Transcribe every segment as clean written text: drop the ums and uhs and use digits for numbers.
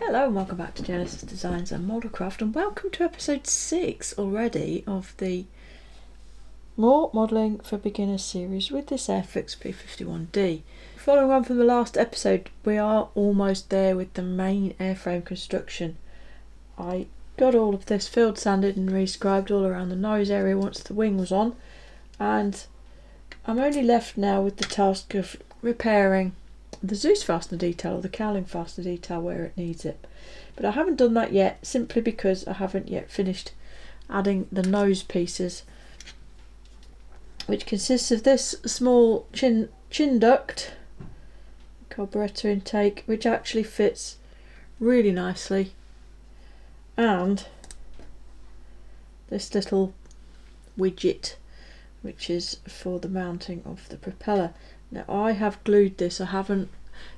Hello and welcome back to Genesis Designs and Modelcraft, and welcome to episode 6 already of the More Modelling for Beginners series with this Airfix P-51D. Following on from the last episode, we are almost there with the main airframe construction. I got all of this field sanded and rescribed all around the nose area once the wing was on, and I'm only left now with the task of repairing the Zeus fastener detail or the cowling fastener detail where it needs it. But I haven't done that yet simply because I haven't yet finished adding the nose pieces, which consists of this small chin duct carburetor intake, which actually fits really nicely, and this little widget which is for the mounting of the propeller. Now I have glued this,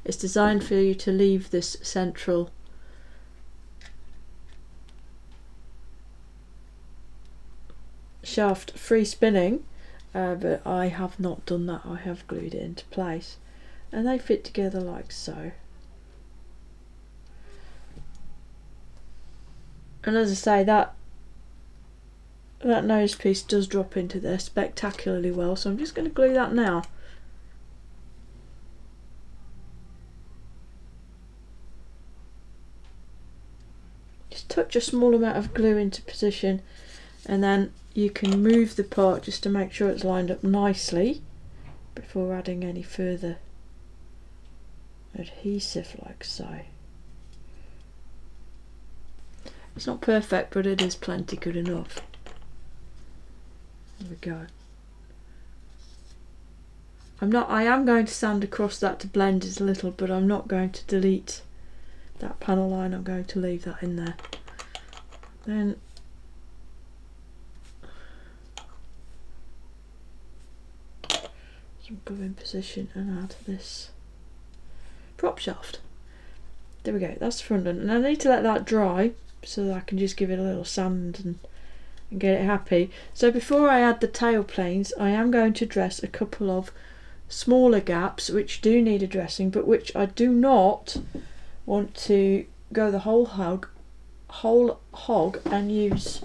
it's designed for you to leave this central shaft free spinning, but I have not done that. I have glued it into place and they fit together like so. And as I say, that nose piece does drop into there spectacularly well, so I'm just going to glue that now. Just touch a small amount of glue into position, and then you can move the part just to make sure it's lined up nicely before adding any further adhesive like so. It's not perfect, but it is plenty good enough. There we go. I am going to sand across that to blend it a little, but I'm not going to delete that panel line. I'm going to leave that in there. Then some glue in position and add this prop shaft. There we go, that's the front end, and I need to let that dry so that I can just give it a little sand and get it happy. So before I add the tail planes, I am going to dress a couple of smaller gaps which do need addressing, but which I do not want to go the whole hog and use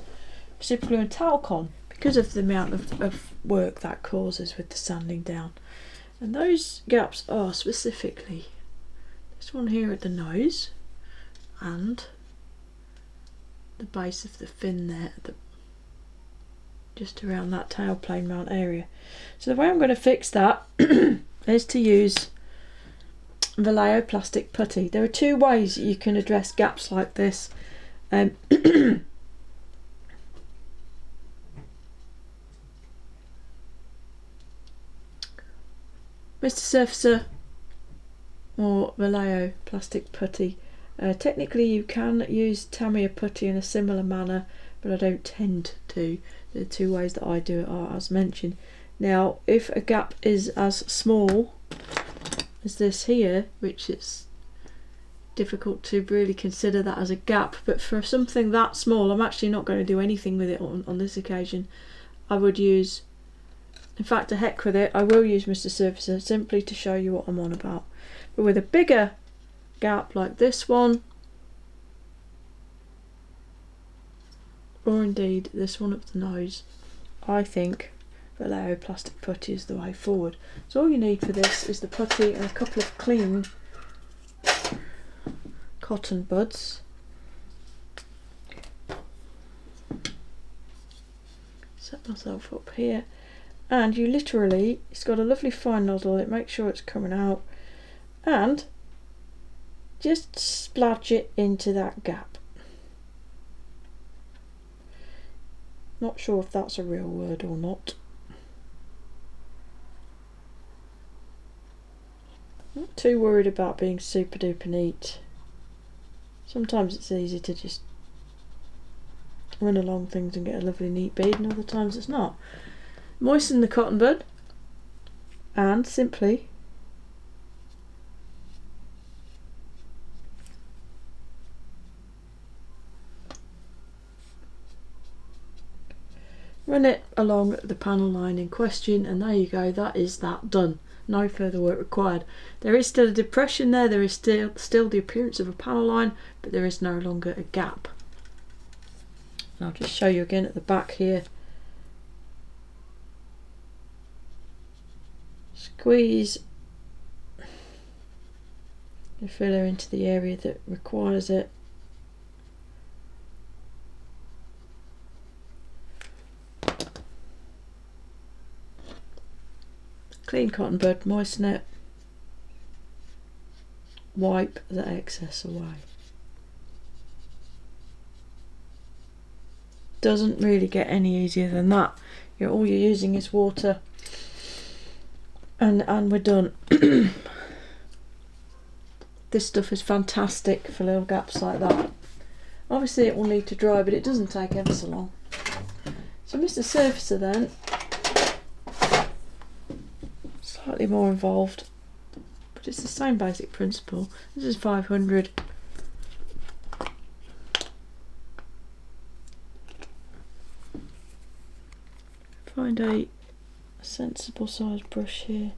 super glue and talc on because of the amount of work that causes with the sanding down. And those gaps are specifically this one here at the nose and the base of the fin there at the just around that tail plane mount area. So the way I'm going to fix that is to use Vallejo plastic putty. There are two ways you can address gaps like this. Mr. Surfacer or Vallejo plastic putty. Technically you can use Tamiya putty in a similar manner, but I don't tend to. The two ways that I do it are as mentioned. Now if a gap is as small as this here, which it's difficult to really consider that as a gap, but for something that small I'm actually not going to do anything with it on this occasion. I would use, in fact to heck with it, I will use Mr. Surfacer simply to show you what I'm on about. But with a bigger gap like this one, or indeed this one up the nose, I think Vallejo plastic putty is the way forward. So all you need for this is the putty and a couple of clean cotton buds. Set myself up here, and you literally, it's got a lovely fine nozzle, it makes sure it's coming out, and just splodge it into that gap. Not sure if that's a real word or not. Not too worried about being super duper neat. Sometimes it's easy to just run along things and get a lovely neat bead, and other times it's not. Moisten the cotton bud and simply run it along the panel line in question, and there you go, that is that done. no further work required. There is still a depression there, there is still the appearance of a panel line, but there is no longer a gap. And I'll just show you again at the back here. Squeeze the filler into the area that requires it. Clean cotton bud, moisten it, wipe the excess away. Doesn't really get any easier than that. All you're using is water, and we're done. This stuff is fantastic for little gaps like that. Obviously it will need to dry, but it doesn't take ever so long. So Mr. Surfacer then, slightly more involved, but it's the same basic principle. This is 500. Find a sensible sized brush here.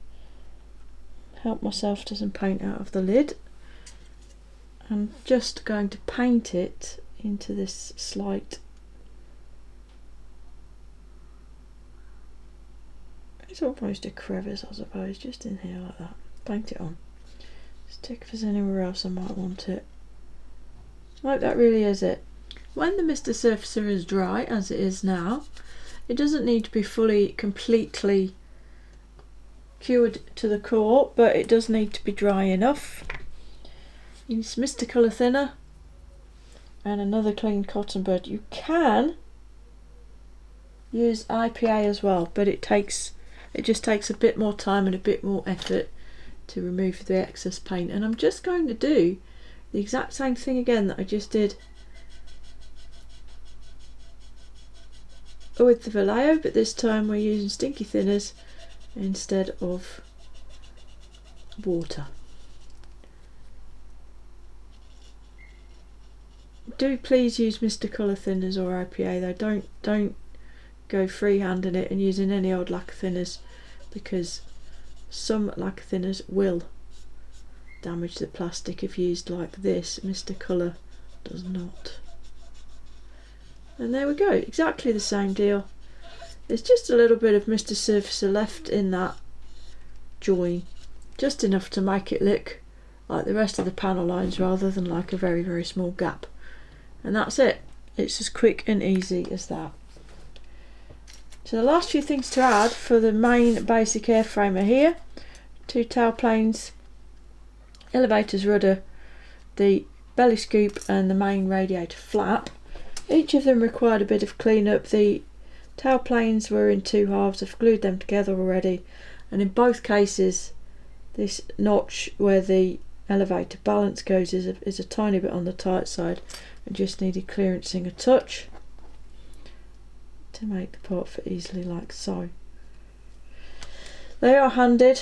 Help myself to some paint out of the lid. I'm just going to paint it into this slight, it's almost a crevice I suppose, just in here like that. Paint it on. Just check if there's anywhere else I might want it. Like that really is it. When the Mr. Surfacer is dry, as it is now, it doesn't need to be fully, completely cured to the core, but it does need to be dry enough. Use Mr. Colour Thinner and another clean cotton bud. You can use IPA as well, but it just takes a bit more time and a bit more effort to remove the excess paint. And I'm just going to do the exact same thing again that I just did with the Vallejo, but this time we're using stinky thinners instead of water. Do please use Mr. Colour Thinners or IPA though. Don't go freehanding it and using any old lacquer thinners, because some lacquer thinners will damage the plastic if used like this. Mr. Colour does not. And there we go, exactly the same deal. There's just a little bit of Mr. Surfacer left in that join, just enough to make it look like the rest of the panel lines rather than like a very, very small gap. And that's it. It's as quick and easy as that. So the last few things to add for the main basic airframe are here. 2 tail planes, elevator's rudder, the belly scoop and the main radiator flap. Each of them required a bit of cleanup. The tail planes were in 2 halves. I've glued them together already, and in both cases this notch where the elevator balance goes is a tiny bit on the tight side and just needed clearancing a touch to make the part fit easily like so. They are handed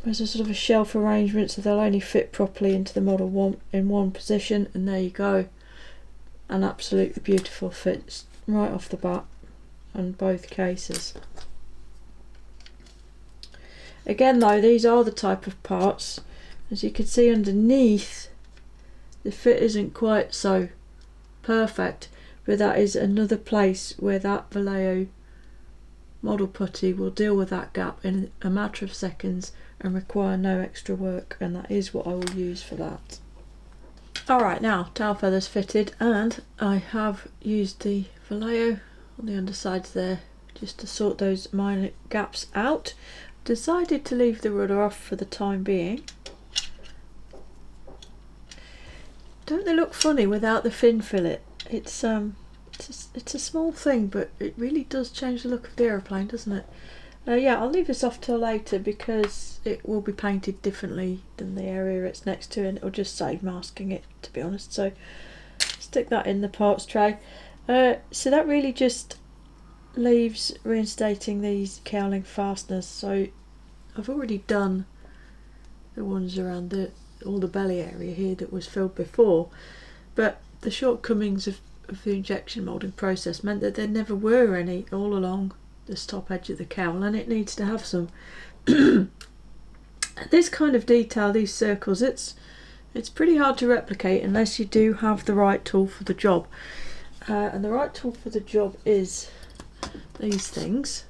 as a sort of a shelf arrangement, so they'll only fit properly into the model in one position, and there you go. An absolutely beautiful fit right off the bat on both cases. Again though, these are the type of parts, as you can see underneath, the fit isn't quite so perfect, but that is another place where that Vallejo model putty will deal with that gap in a matter of seconds and require no extra work, and that is what I will use for that. Alright, now tail feathers fitted, and I have used the Vallejo on the undersides there just to sort those minor gaps out. Decided to leave the rudder off for the time being. Don't they look funny without the fin fillet? It's a small thing, but it really does change the look of the aeroplane, doesn't it? Yeah, I'll leave this off till later because it will be painted differently than the area it's next to, and it'll just save masking it, to be honest. So stick that in the parts tray. So that really just leaves reinstating these cowling fasteners. So I've already done the ones around all the belly area here that was filled before, but the shortcomings of the injection moulding process meant that there never were any all along this top edge of the cowl, and it needs to have some. This kind of detail, these circles, it's pretty hard to replicate unless you do have the right tool for the job. And the right tool for the job is these things.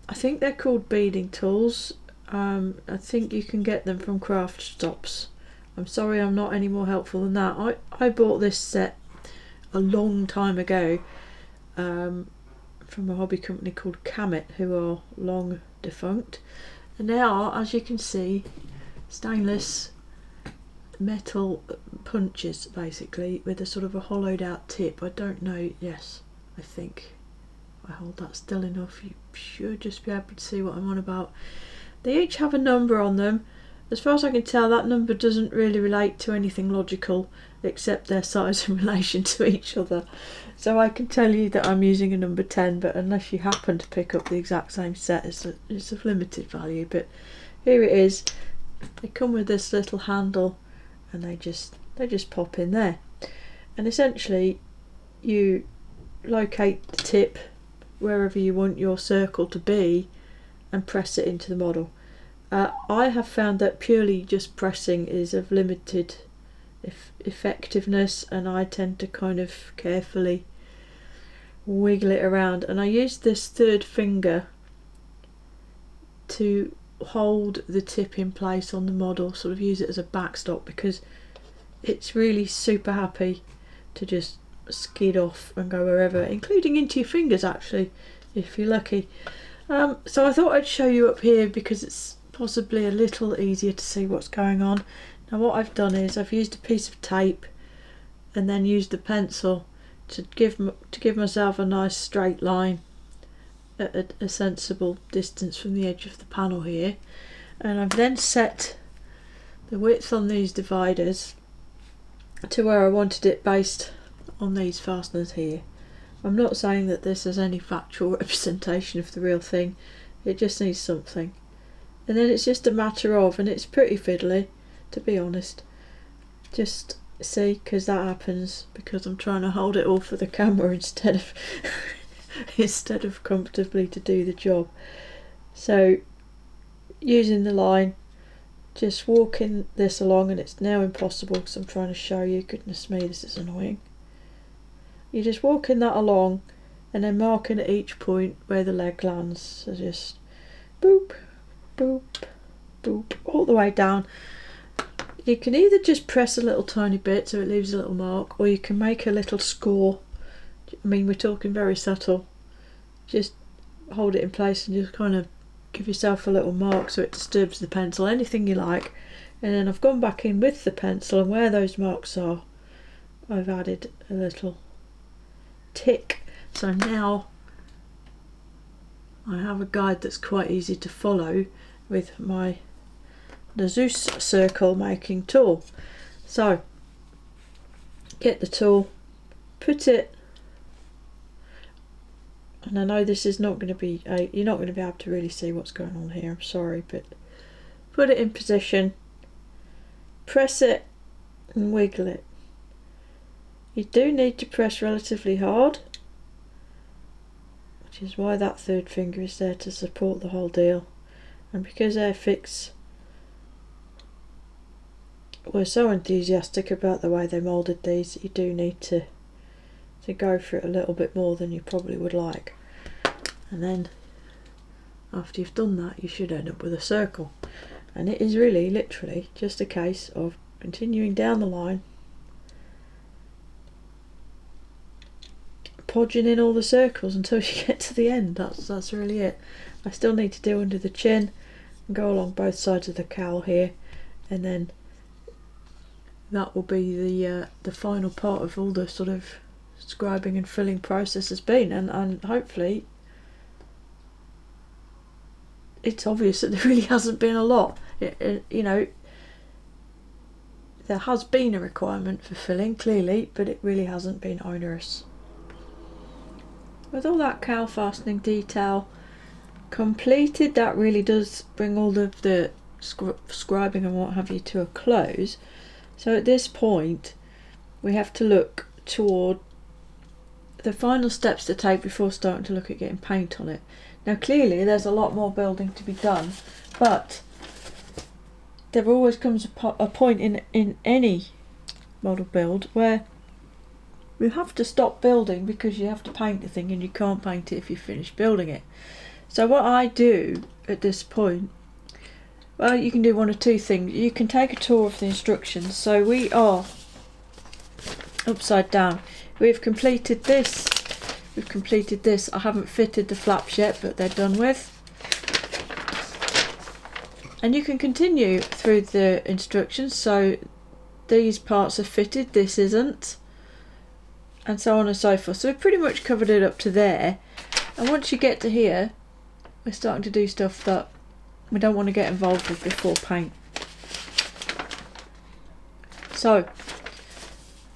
I think they're called beading tools. I think you can get them from craft shops. I'm sorry I'm not any more helpful than that. I bought this set a long time ago from a hobby company called Camit, who are long defunct. And they are, as you can see, stainless metal punches, basically, with a sort of a hollowed out tip. I don't know, yes, I think if I hold that still enough you should just be able to see what I'm on about. They each have a number on them. As far as I can tell, that number doesn't really relate to anything logical except their size in relation to each other. So I can tell you that I'm using a number 10, but unless you happen to pick up the exact same set, it's of limited value. But here it is. They come with this little handle, and they just pop in there. And essentially, you locate the tip wherever you want your circle to be, and press it into the model. I have found that purely just pressing is of limited effectiveness, and I tend to kind of carefully wiggle it around, and I use this third finger to hold the tip in place on the model, sort of use it as a backstop, because it's really super happy to just skid off and go wherever, including into your fingers actually, if you're lucky. So I thought I'd show you up here because it's possibly a little easier to see what's going on. Now what I've done is I've used a piece of tape and then used the pencil to give myself a nice straight line at a sensible distance from the edge of the panel here, and I've then set the width on these dividers to where I wanted it based on these fasteners here. I'm not saying that this is any factual representation of the real thing, it just needs something. And then it's just a matter of, and it's pretty fiddly to be honest, just see, because that happens because I'm trying to hold it all for the camera instead of comfortably to do the job. So using the line, just walking this along, and it's now impossible because I'm trying to show you, goodness me this is annoying. You're just walking that along and then marking at each point where the leg lands, so just boop, boop, boop, all the way down. You can either just press a little tiny bit so it leaves a little mark, or you can make a little score. I mean, we're talking very subtle. Just hold it in place and just kind of give yourself a little mark so it disturbs the pencil, anything you like. And then I've gone back in with the pencil, and where those marks are, I've added a little tick. So now I have a guide that's quite easy to follow with my Zeus circle making tool. So get the tool, put it, and I know this is not going to be you're not going to be able to really see what's going on here, I'm sorry, but put it in position, press it and wiggle it. You do need to press relatively hard, which is why that third finger is there to support the whole deal. And because Airfix were so enthusiastic about the way they moulded these, you do need to go for it a little bit more than you probably would like. And then after you've done that, you should end up with a circle. And it is really literally just a case of continuing down the line, podging in all the circles until you get to the end. That's really it. I still need to do under the chin and go along both sides of the cowl here, and then that will be the final part of all the sort of scribing and filling process has been, and hopefully it's obvious that there really hasn't been a lot. You know, there has been a requirement for filling clearly, but it really hasn't been onerous. With all that cowl fastening detail completed, that really does bring all of the scribing and what have you to a close. So at this point we have to look toward the final steps to take before starting to look at getting paint on it. Now clearly there's a lot more building to be done, but there always comes a point in any model build where you have to stop building because you have to paint the thing and you can't paint it if you finish building it. So what I do at this point, well, you can do one of two things. You can take a tour of the instructions. So we are upside down. We've completed this. I haven't fitted the flaps yet, but they're done with. And you can continue through the instructions. So these parts are fitted, this isn't, and so on and so forth. So we've pretty much covered it up to there. And once you get to here, we're starting to do stuff that we don't want to get involved with before paint. So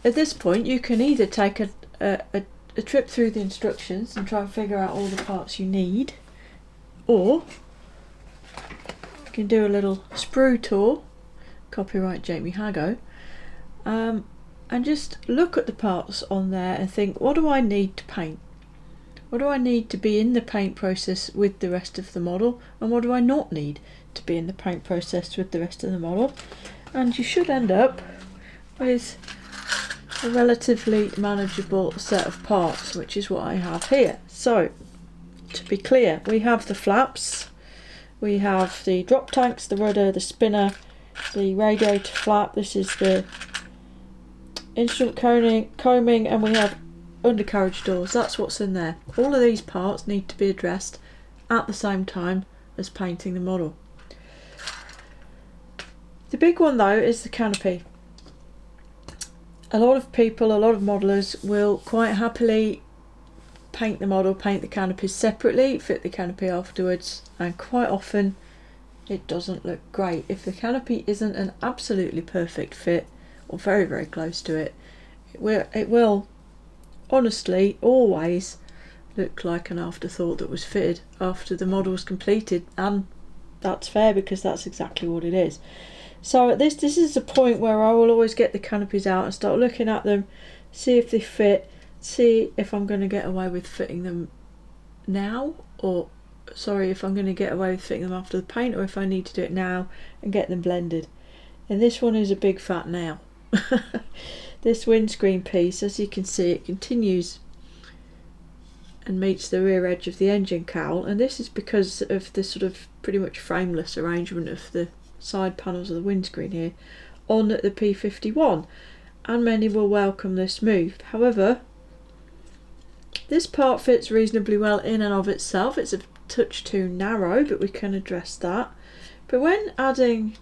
at this point you can either take a trip through the instructions and try and figure out all the parts you need, or you can do a little sprue tour, copyright Jamie Hago, and just look at the parts on there and think, what do I need to paint? What do I need to be in the paint process with the rest of the model, and what do I not need to be in the paint process with the rest of the model? And you should end up with a relatively manageable set of parts, which is what I have here. So to be clear, we have the flaps, we have the drop tanks, the rudder, the spinner, the radiator flap, this is the instrument combing, and we have undercarriage doors. That's what's in there. All of these parts need to be addressed at the same time as painting the model. The big one though is the canopy. A lot of people, a lot of modelers will quite happily paint the model, paint the canopies separately, fit the canopy afterwards, and quite often it doesn't look great. If the canopy isn't an absolutely perfect fit, or very, very close to it, it will honestly always look like an afterthought that was fitted after the model was completed, and that's fair because that's exactly what it is. So this is the point where I will always get the canopies out and start looking at them, see if they fit, see if I'm going to get away with fitting them now, or sorry, if I'm going to get away with fitting them after the paint, or if I need to do it now and get them blended. And this one is a big fat now. This windscreen piece, as you can see, it continues and meets the rear edge of the engine cowl, and this is because of the sort of pretty much frameless arrangement of the side panels of the windscreen here on the P-51, and many will welcome this move. However, this part fits reasonably well in and of itself. It's a touch too narrow, but we can address that. But when adding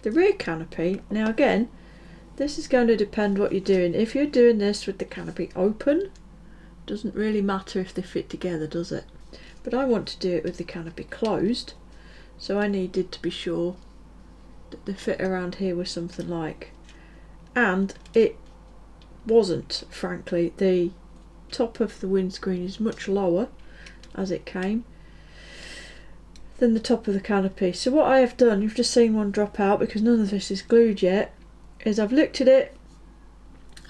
the rear canopy, now again, this is going to depend what you're doing. If you're doing this with the canopy open, doesn't really matter if they fit together, does it? But I want to do it with the canopy closed, so I needed to be sure that the fit around here was something like, and it wasn't, frankly. The top of the windscreen is much lower as it came than the top of the canopy. So what I have done, you've just seen one drop out because none of this is glued yet, is I've looked at it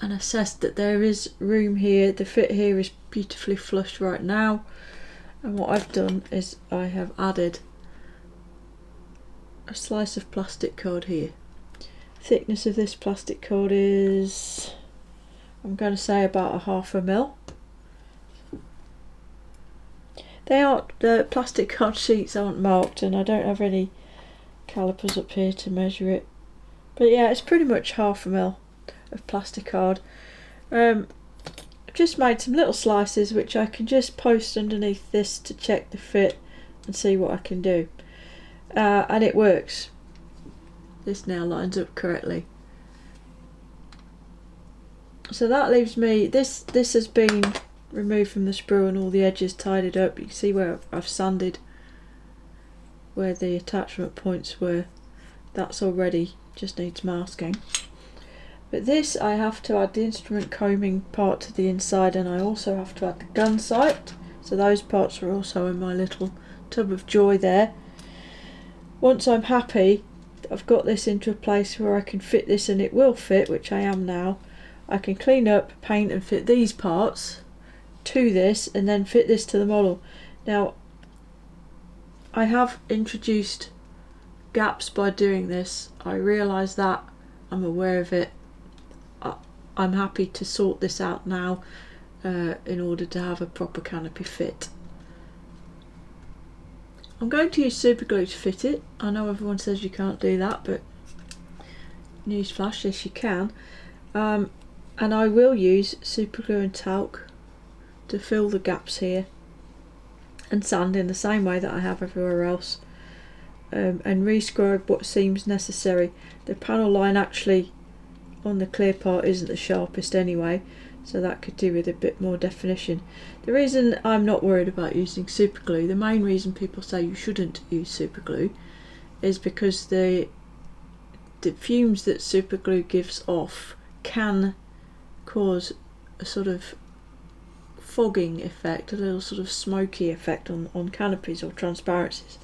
and assessed that there is room here. The fit here is beautifully flush right now, and what I've done is I have added a slice of plastic card here. Thickness of this plastic card is, I'm going to say, about 1/2 mm. The plastic card sheets aren't marked, and I don't have any calipers up here to measure it. But yeah, it's pretty much 1/2 mm of plastic card. I've just made some little slices which I can just post underneath this to check the fit and see what I can do. And it works. This now lines up correctly. So that leaves me, this has been removed from the sprue and all the edges tidied up. You can see where I've sanded where the attachment points were. That's already just needs masking. But this, I have to add the instrument combing part to the inside, and I also have to add the gun sight. So those parts are also in my little tub of joy there. Once I'm happy I've got this into a place where I can fit this, and it will fit, which I am now, I can clean up, paint and fit these parts to this, and then fit this to the model. Now I have introduced gaps by doing this. I realise that, I'm aware of it. I'm happy to sort this out now in order to have a proper canopy fit. I'm going to use super glue to fit it. I know everyone says you can't do that, but newsflash, yes you can. And I will use super glue and talc to fill the gaps here, and sand in the same way that I have everywhere else, and rescribe what seems necessary. The panel line actually on the clear part isn't the sharpest anyway, so that could do with a bit more definition. The reason I'm not worried about using super glue, the main reason people say you shouldn't use super glue, is because the fumes that super glue gives off can cause a sort of fogging effect, a little sort of smoky effect on canopies or transparencies.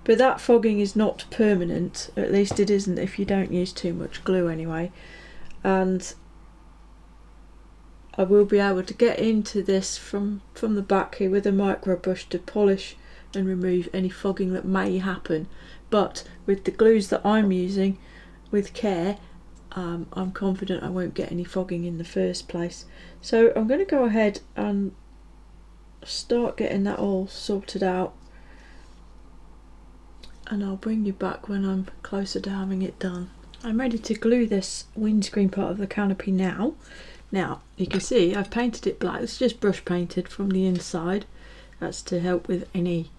But that fogging is not permanent, at least it isn't if you don't use too much glue anyway. And I will be able to get into this from the back here with a micro brush to polish and remove any fogging that may happen. But with the glues that I'm using with care, I'm confident I won't get any fogging in the first place. So I'm going to go ahead and start getting that all sorted out, and I'll bring you back when I'm closer to having it done. I'm ready to glue this windscreen part of the canopy now. Now you can see I've painted it black. It's just brush painted from the inside. That's to help with any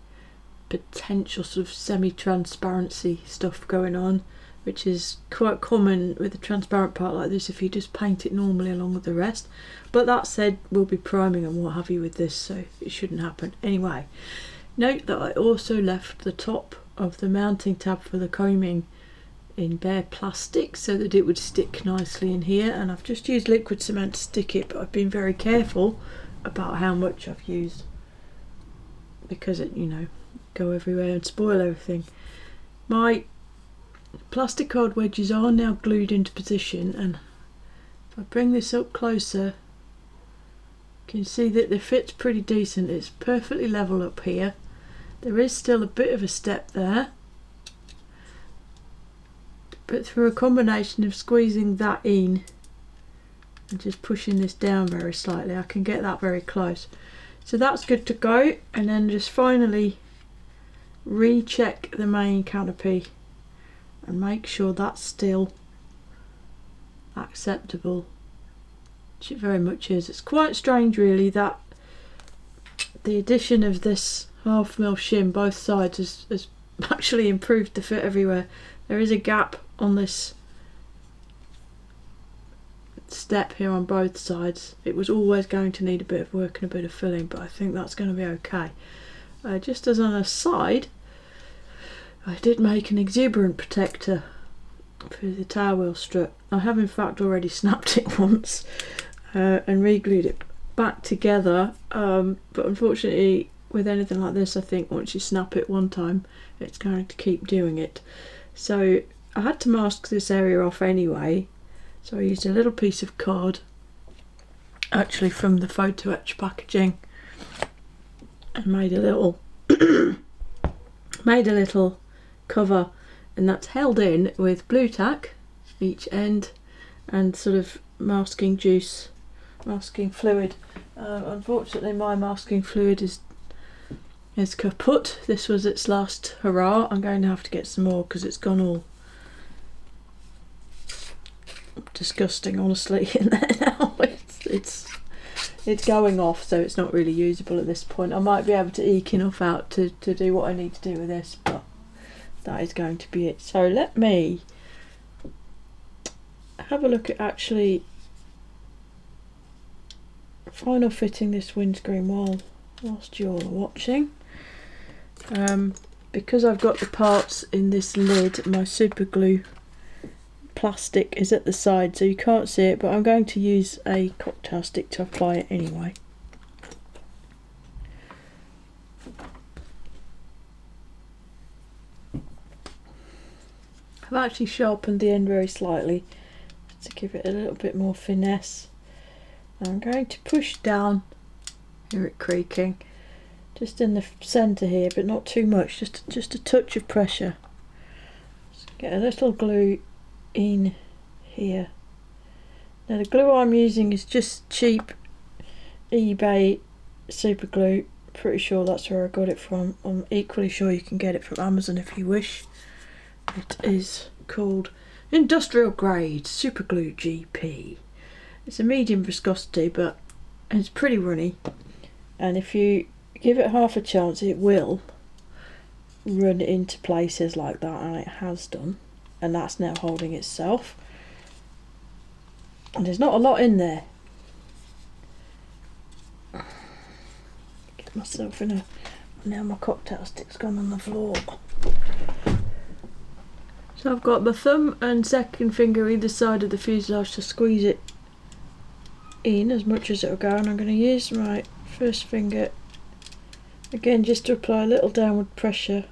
potential sort of semi-transparency stuff going on, which is quite common with a transparent part like this if you just paint it normally along with the rest. But that said, we'll be priming and what have you with this, so it shouldn't happen. Anyway, note that I also left the top of the mounting tab for the combing in bare plastic so that it would stick nicely in here, and I've just used liquid cement to stick it, but I've been very careful about how much I've used because it, you know, go everywhere and spoil everything. My plastic card wedges are now glued into position, and if I bring this up closer you can see that the fit's pretty decent. It's perfectly level up here. There is still a bit of a step there, but through a combination of squeezing that in and just pushing this down very slightly, I can get that very close. So that's good to go, and then just finally recheck the main canopy and make sure that's still acceptable, which it very much is. It's quite strange really that the addition of this 1/2 mil shim both sides has actually improved the fit everywhere. There is a gap on this step here on both sides. It was always going to need a bit of work and a bit of filling, but I think that's going to be okay. Just as an aside, I did make an exuberant protector for the tail wheel strut. I have in fact already snapped it once and re-glued it back together, but unfortunately with anything like this I think once you snap it one time it's going to keep doing it. So I had to mask this area off anyway, so I used a little piece of card actually from the photo etch packaging and made a little cover, and that's held in with blue tack each end and sort of masking fluid. Unfortunately my masking fluid is kaput. This was its last hurrah. I'm going to have to get some more because it's gone all disgusting honestly in there now. It's going off, so it's not really usable at this point. I might be able to eke enough out to do what I need to do with this, but that is going to be it. So let me have a look at actually final fitting this windscreen whilst you're watching. Because I've got the parts in this lid, my super glue plastic is at the side so you can't see it, but I'm going to use a cocktail stick to apply it anyway. I've actually sharpened the end very slightly to give it a little bit more finesse. I'm going to push down, hear it creaking, just in the centre here, but not too much, just a touch of pressure. Just get a little glue in here. Now the glue I'm using is just cheap eBay super glue. Pretty sure that's where I got it from. I'm equally sure you can get it from Amazon if you wish. It is called Industrial Grade Super Glue GP. It's a medium viscosity, but it's pretty runny, and if you give it half a chance it will run into places like that, and it has done, and that's now holding itself, and there's not a lot in there. Get myself in a... Now my cocktail stick's gone on the floor. So I've got my thumb and second finger either side of the fuselage to squeeze it in as much as it'll go, and I'm going to use my first finger again just to apply a little downward pressure.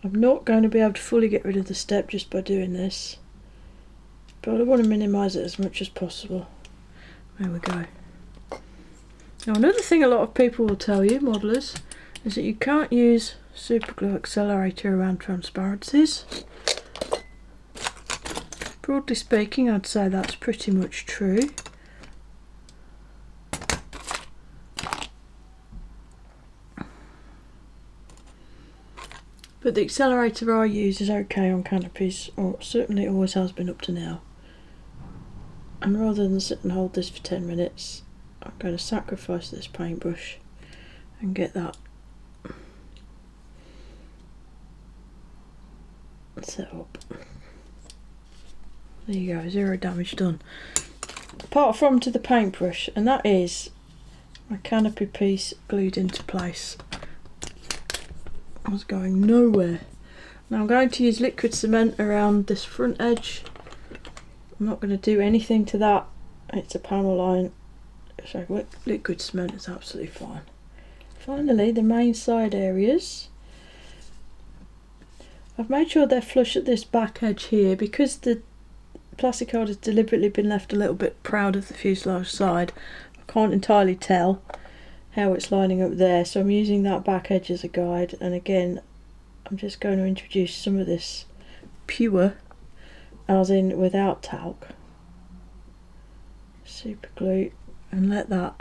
I'm not going to be able to fully get rid of the step just by doing this, but I want to minimise it as much as possible. There we go. Now another thing a lot of people will tell you, modelers, is that you can't use super glue accelerator around transparencies. Broadly speaking, I'd say that's pretty much true. But the accelerator I use is okay on canopies, or certainly always has been up to now. And rather than sit and hold this for 10 minutes, I'm going to sacrifice this paintbrush and get that set up. There you go, 0 damage done. Apart from to the paintbrush, and that is my canopy piece glued into place. I was going nowhere. Now I'm going to use liquid cement around this front edge. I'm not going to do anything to that. It's a panel line, so liquid cement is absolutely fine. Finally, the main side areas. I've made sure they're flush at this back edge here, because the plastic card has deliberately been left a little bit proud of the fuselage side. I can't entirely tell how it's lining up there, so I'm using that back edge as a guide, and again I'm just going to introduce some of this pure, as in without talc, super glue, and let that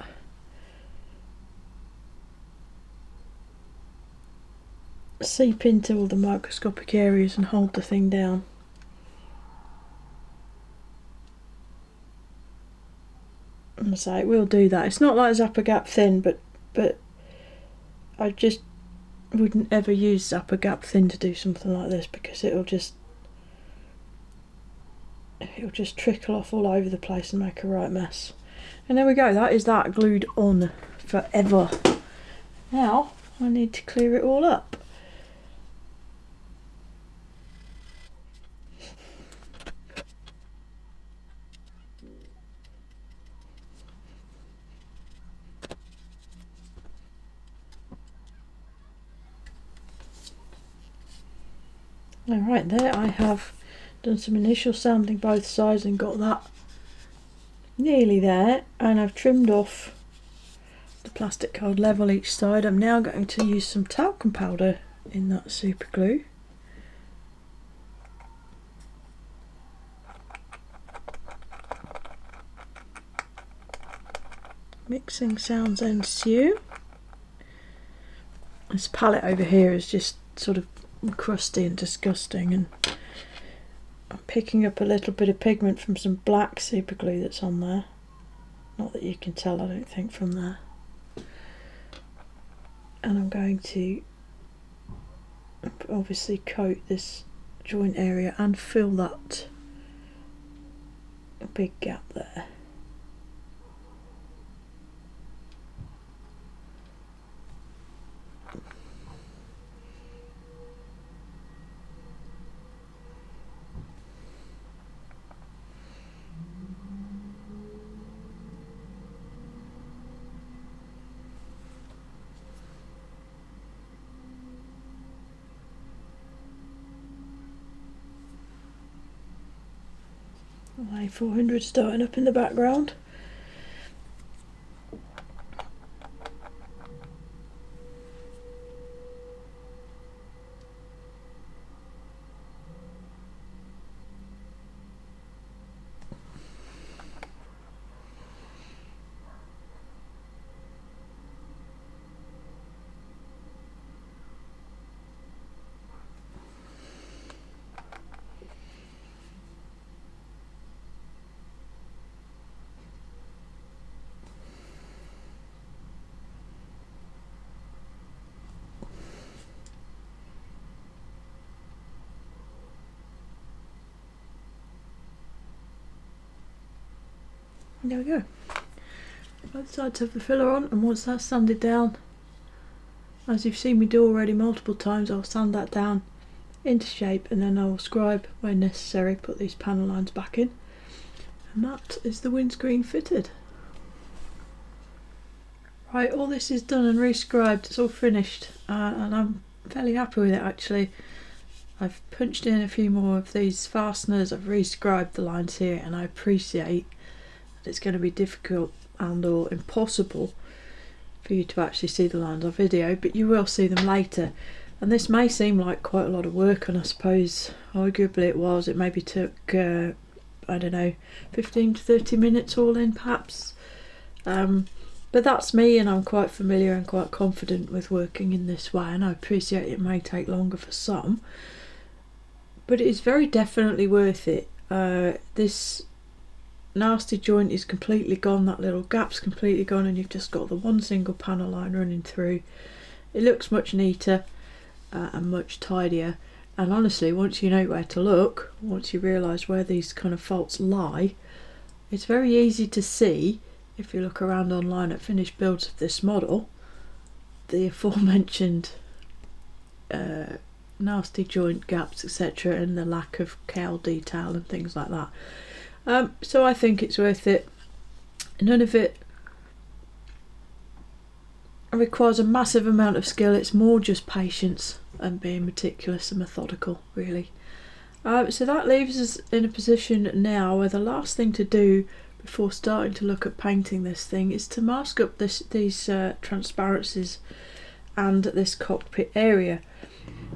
seep into all the microscopic areas and hold the thing down. And so it will do that. It's not like Zappa Gap Thin, but I just wouldn't ever use Zappa Gap Thin to do something like this, because it'll just trickle off all over the place and make a right mess. And there we go, that is that glued on forever. Now I need to clear it all up. Alright, there I have done some initial sanding both sides and got that nearly there, and I've trimmed off the plastic card level each side. I'm now going to use some talcum powder in that super glue. Mixing sounds ensue. This palette over here is just sort of crusty and disgusting, and I'm picking up a little bit of pigment from some black super glue that's on there. Not that you can tell, I don't think, from there. And I'm going to obviously coat this joint area and fill that big gap there. A400 starting up in the background. There we go. Both sides have the filler on, and once that's sanded down, as you've seen me do already multiple times, I'll sand that down into shape and then I'll scribe where necessary, put these panel lines back in, and that is the windscreen fitted. Right, all this is done and rescribed, it's all finished, and I'm fairly happy with it actually. I've punched in a few more of these fasteners, I've rescribed the lines here, and I appreciate that it's going to be difficult and or impossible for you to actually see the lines on video, but you will see them later. And this may seem like quite a lot of work, and I suppose arguably it was. It maybe took, I don't know, 15 to 30 minutes all in perhaps. But that's me, and I'm quite familiar and quite confident with working in this way, and I appreciate it may take longer for some. But it is very definitely worth it. This nasty joint is completely gone, that little gap's completely gone, and you've just got the one single panel line running through. It looks much neater and much tidier, and honestly, once you know where to look, once you realise where these kind of faults lie, it's very easy to see, if you look around online at finished builds of this model, the aforementioned nasty joint gaps, etc., and the lack of cowl detail and things like that. So I think it's worth it. None of it requires a massive amount of skill, it's more just patience and being meticulous and methodical, really. So that leaves us in a position now where the last thing to do before starting to look at painting this thing is to mask up these transparencies and this cockpit area.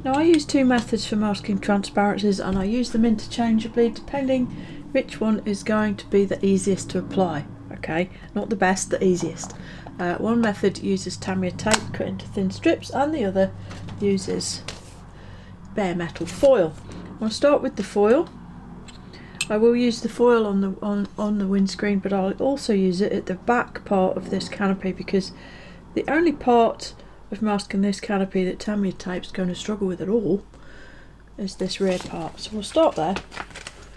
Now I use two methods for masking transparencies, and I use them interchangeably depending which one is going to be the easiest to apply. Okay, not the best, the easiest. One method uses Tamiya tape cut into thin strips, and the other uses bare metal foil. I'll start with the foil. I will use the foil on the windscreen, but I'll also use it at the back part of this canopy, because the only part of masking this canopy that Tamiya tape's going to struggle with at all is this rear part. So we'll start there.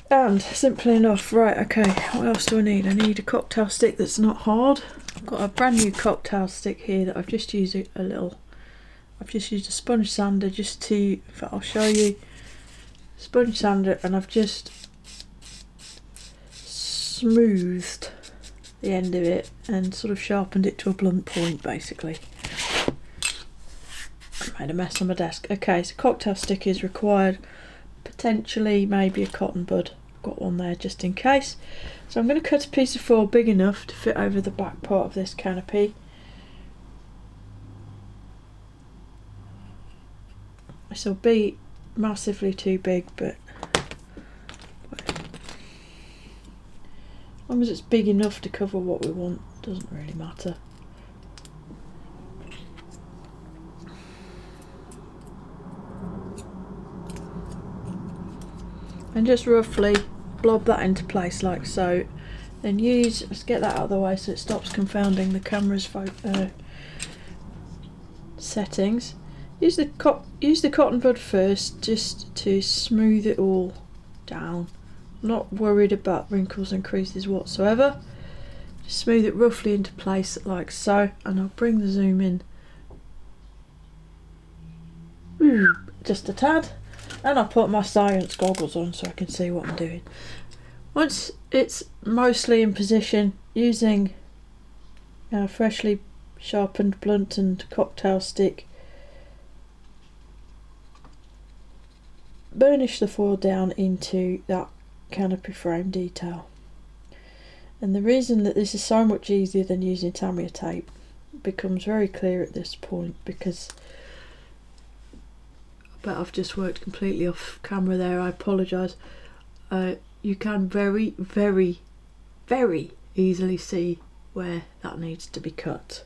And simply enough, right, okay, what else do I need? I need a cocktail stick that's not hard. I've got a brand new cocktail stick here that I've just used I've just used a sponge sander just to, I'll show you, sponge sander, and I've just smoothed the end of it and sort of sharpened it to a blunt point basically. I made a mess on my desk. Okay, so cocktail stick is required, potentially maybe a cotton bud. Got one there just in case. So I'm going to cut a piece of foil big enough to fit over the back part of this canopy. This will be massively too big, but as long as it's big enough to cover what we want, doesn't really matter. And just roughly blob that into place like so. Then let's get that out of the way so it stops confounding the camera's settings. Use the cotton bud first just to smooth it all down. I'm not worried about wrinkles and creases whatsoever. Just smooth it roughly into place like so, and I'll bring the zoom in just a tad. And I'll put my science goggles on so I can see what I'm doing. Once it's mostly in position, using a freshly sharpened blunt and cocktail stick, burnish the foil down into that canopy frame detail. And the reason that this is so much easier than using Tamiya tape becomes very clear at this point, because but I've just worked completely off camera there, I apologise. You can very, very, very easily see where that needs to be cut.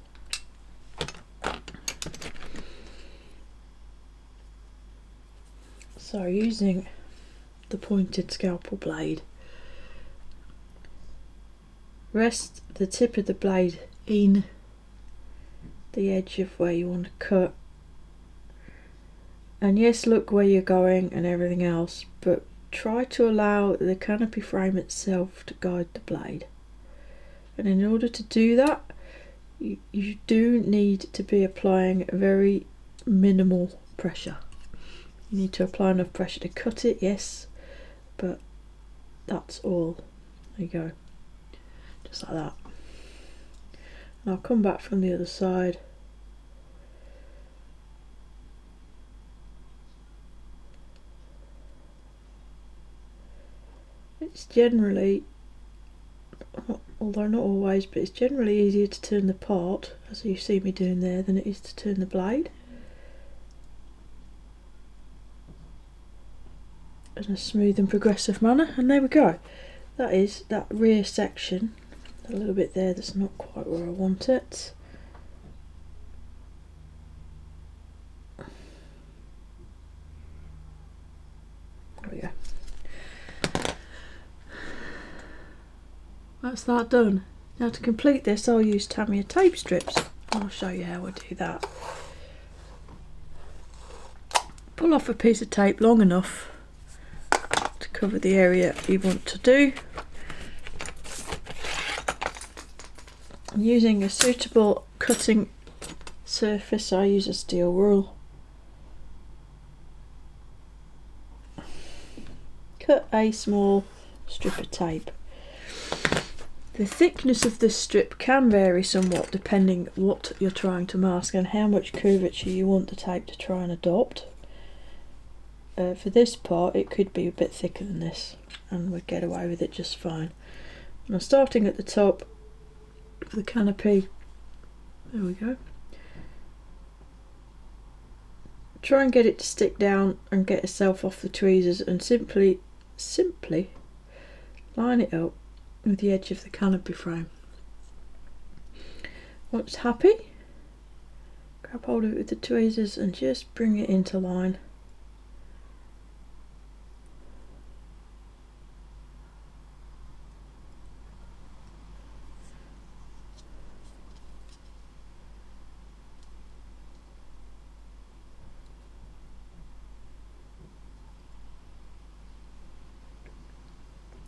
So using the pointed scalpel blade, rest the tip of the blade in the edge of where you want to cut. And yes, look where you're going and everything else, but try to allow the canopy frame itself to guide the blade. And in order to do that, you do need to be applying very minimal pressure. You need to apply enough pressure to cut it, yes, but that's all. There you go, just like that. And I'll come back from the other side. It's generally, although not always, but it's generally easier to turn the part, as you see me doing there, than it is to turn the blade. In a smooth and progressive manner, and there we go. That is that rear section, a little bit there that's not quite where I want it. There we go. That's that done. Now to complete this, I'll use Tamiya tape strips. I'll show you how I do that. Pull off a piece of tape long enough to cover the area you want to do. Using a suitable cutting surface, I use a steel rule. Cut a small strip of tape. The thickness of this strip can vary somewhat depending what you're trying to mask and how much curvature you want the tape to try and adopt. For this part it could be a bit thicker than this and we'd get away with it just fine. And I'm starting at the top of the canopy. There we go. Try and get it to stick down and get itself off the tweezers, and simply line it up with the edge of the canopy frame. Once happy, grab hold of it with the tweezers and just bring it into line.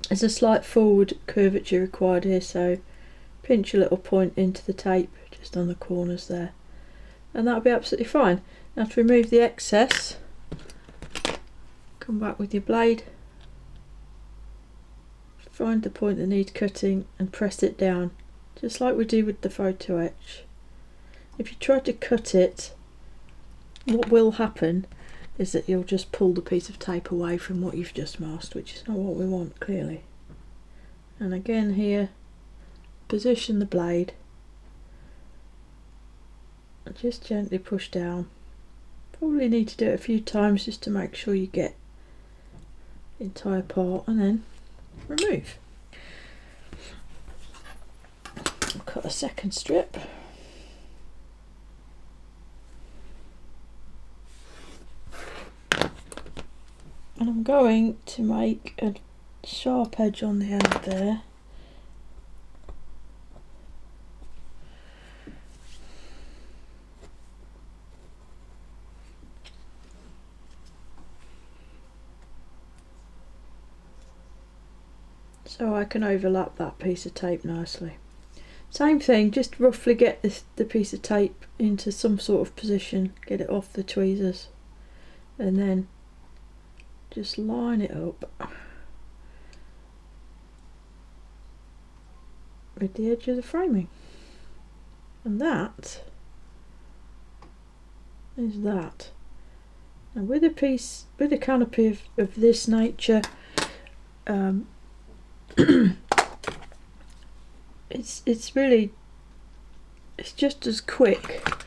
There's a slight forward curvature required here, so pinch a little point into the tape just on the corners there, and that'll be absolutely fine. Now to remove the excess, come back with your blade, find the point that needs cutting and press it down, just like we do with the photo etch. If you try to cut it, what will happen is that you'll just pull the piece of tape away from what you've just masked, which is not what we want, clearly. And again here, position the blade and just gently push down. Probably need to do it a few times just to make sure you get the entire part, and then remove. I'll cut a second strip. And I'm going to make a sharp edge on the end there. So I can overlap that piece of tape nicely. Same thing, just roughly get the piece of tape into some sort of position, get it off the tweezers, and then just line it up with the edge of the framing, and that is that. And with a canopy of this nature, it's really, it's just as quick.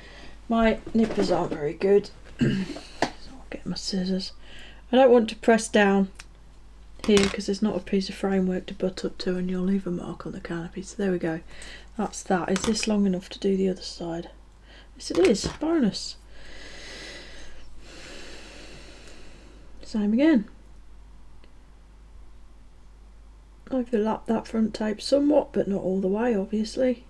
My nippers aren't very good, so I'll get my scissors. I don't want to press down here because there's not a piece of framework to butt up to, and you'll leave a mark on the canopy. So there we go. That's that. Is this long enough to do the other side? Yes, it is. Bonus. Same again. Overlap that front tape somewhat, but not all the way, obviously.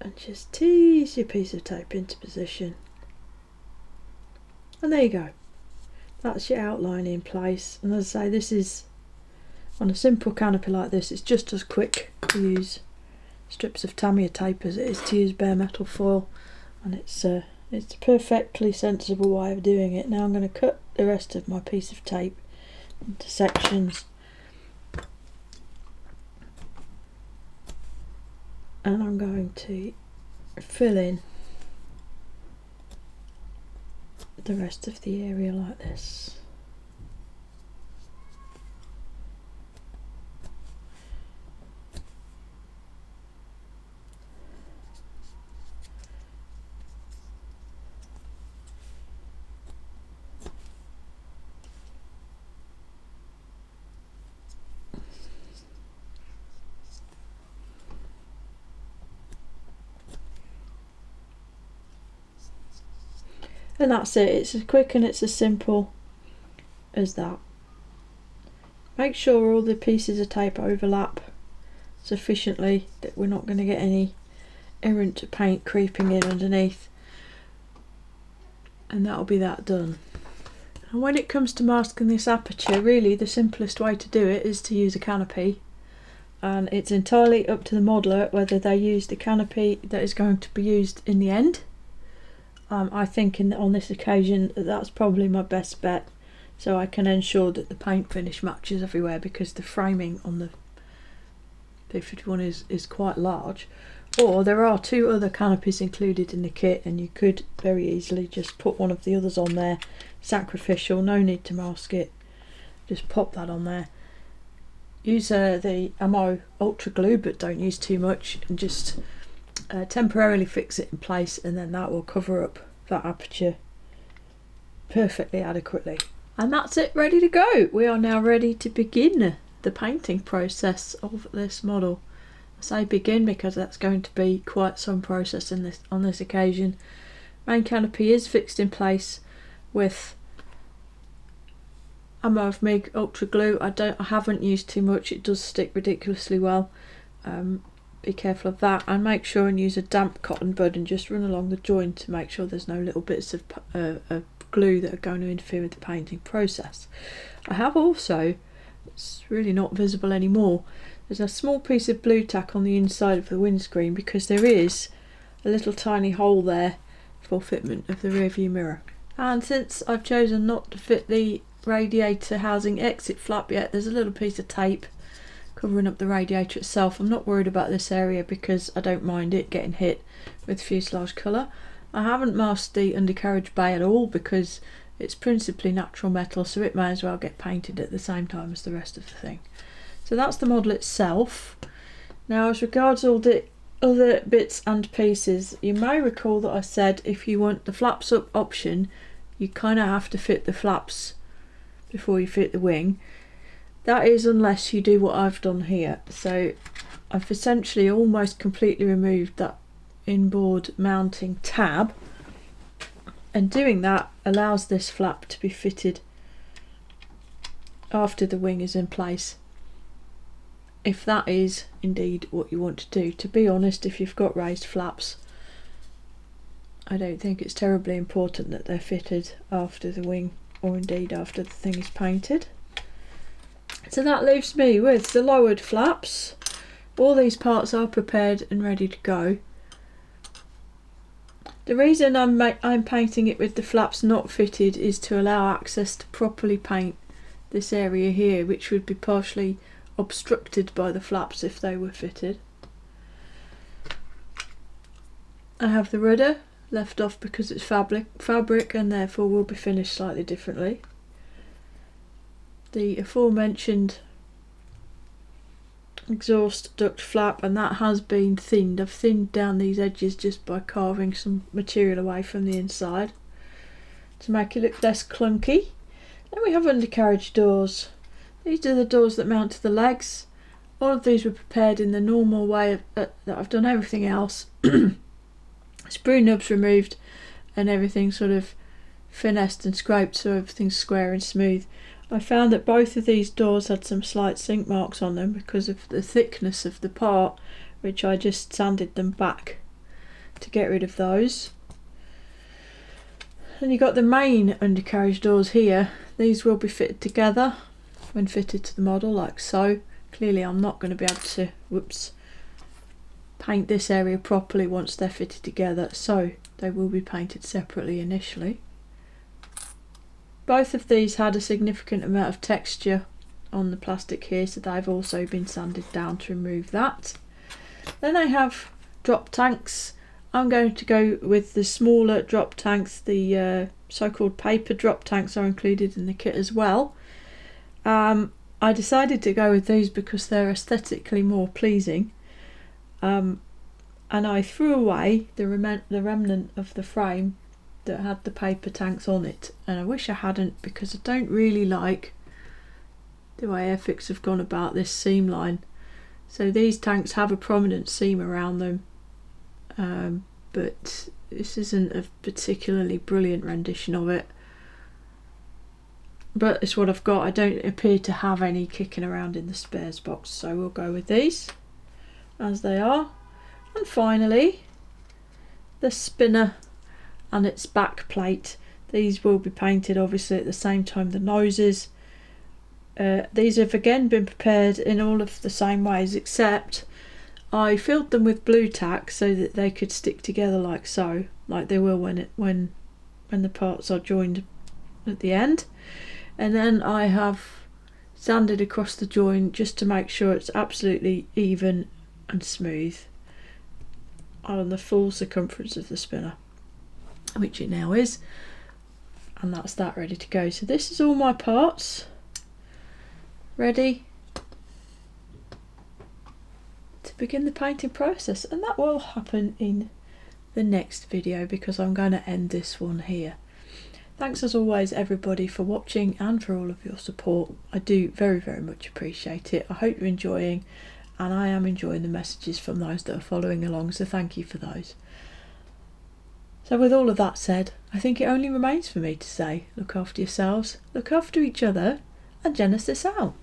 And just tease your piece of tape into position. And there you go. That's your outline in place. And as I say, this is On a simple canopy like this, it's just as quick to use strips of Tamiya tape as it is to use bare metal foil, and it's a perfectly sensible way of doing it. Now I'm going to cut the rest of my piece of tape into sections, and I'm going to fill in the rest of the area like this. And that's it. It's as quick and it's as simple as that. Make sure all the pieces of tape overlap sufficiently that we're not going to get any errant paint creeping in underneath, and that'll be that done. And when it comes to masking this aperture, really the simplest way to do it is to use a canopy, and it's entirely up to the modeller whether they use the canopy that is going to be used in the end. I think on this occasion that's probably my best bet, so I can ensure that the paint finish matches everywhere, because the framing on the P-51 is quite large. Or there are two other canopies included in the kit, and you could very easily just put one of the others on there. Sacrificial, no need to mask it, just pop that on there. Use the Ammo Ultra Glue, but don't use too much, and just temporarily fix it in place, and then that will cover up that aperture perfectly adequately. And that's it, ready to go. We are now ready to begin the painting process of this model. I say begin because that's going to be quite some process on this occasion. Main canopy is fixed in place with Ammo of MIG Ultra Glue. I haven't used too much, it does stick ridiculously well. Be careful of that, and make sure and use a damp cotton bud and just run along the joint to make sure there's no little bits of glue that are going to interfere with the painting process. I have also, it's really not visible anymore, there's a small piece of blue tack on the inside of the windscreen, because there is a little tiny hole there for fitment of the rear view mirror. And since I've chosen not to fit the radiator housing exit flap yet, there's a little piece of tape covering up the radiator itself. I'm not worried about this area because I don't mind it getting hit with fuselage colour. I haven't masked the undercarriage bay at all because it's principally natural metal, so it may as well get painted at the same time as the rest of the thing. So that's the model itself. Now, as regards all the other bits and pieces, you may recall that I said if you want the flaps up option, you kind of have to fit the flaps before you fit the wing. That is unless you do what I've done here. So I've essentially almost completely removed that inboard mounting tab, and doing that allows this flap to be fitted after the wing is in place, if that is indeed what you want to do. To be honest, if you've got raised flaps, I don't think it's terribly important that they're fitted after the wing, or indeed after the thing is painted. So that leaves me with the lowered flaps. All these parts are prepared and ready to go. The reason I'm painting it with the flaps not fitted is to allow access to properly paint this area here, which would be partially obstructed by the flaps if they were fitted. I have the rudder left off because it's fabric and therefore will be finished slightly differently. The aforementioned exhaust duct flap, and that has been thinned. I've thinned down these edges just by carving some material away from the inside to make it look less clunky. Then we have undercarriage doors. These are the doors that mount to the legs. All of these were prepared in the normal way that I've done everything else. Sprue nubs removed and everything sort of finessed and scraped so everything's square and smooth. I found that both of these doors had some slight sink marks on them because of the thickness of the part, which I just sanded them back to get rid of those. And you've got the main undercarriage doors here. These will be fitted together when fitted to the model, like so. Clearly I'm not going to be able to, paint this area properly once they're fitted together, so they will be painted separately initially. Both of these had a significant amount of texture on the plastic here, so they've also been sanded down to remove that. Then I have drop tanks. I'm going to go with the smaller drop tanks. The so-called paper drop tanks are included in the kit as well. I decided to go with these because they're aesthetically more pleasing, and I threw away the remnant of the frame that had the paper tanks on it, and I wish I hadn't, because I don't really like the way Airfix have gone about this seam line. So these tanks have a prominent seam around them, but this isn't a particularly brilliant rendition of it. But it's what I've got. I don't appear to have any kicking around in the spares box, so we'll go with these as they are. And finally, the spinner and its back plate. These will be painted obviously at the same time the noses. These have again been prepared in all of the same ways, except I filled them with blue tack so that they could stick together like so, like they will when the parts are joined at the end. And then I have sanded across the join just to make sure it's absolutely even and smooth on the full circumference of the spinner, which it now is, and that's that ready to go. So this is all my parts ready to begin the painting process, and that will happen in the next video because I'm going to end this one here. Thanks as always everybody for watching and for all of your support. I do very, very much appreciate it. I hope you're enjoying, and I am enjoying the messages from those that are following along, so thank you for those. So with all of that said, I think it only remains for me to say, look after yourselves, look after each other, and Genesis out.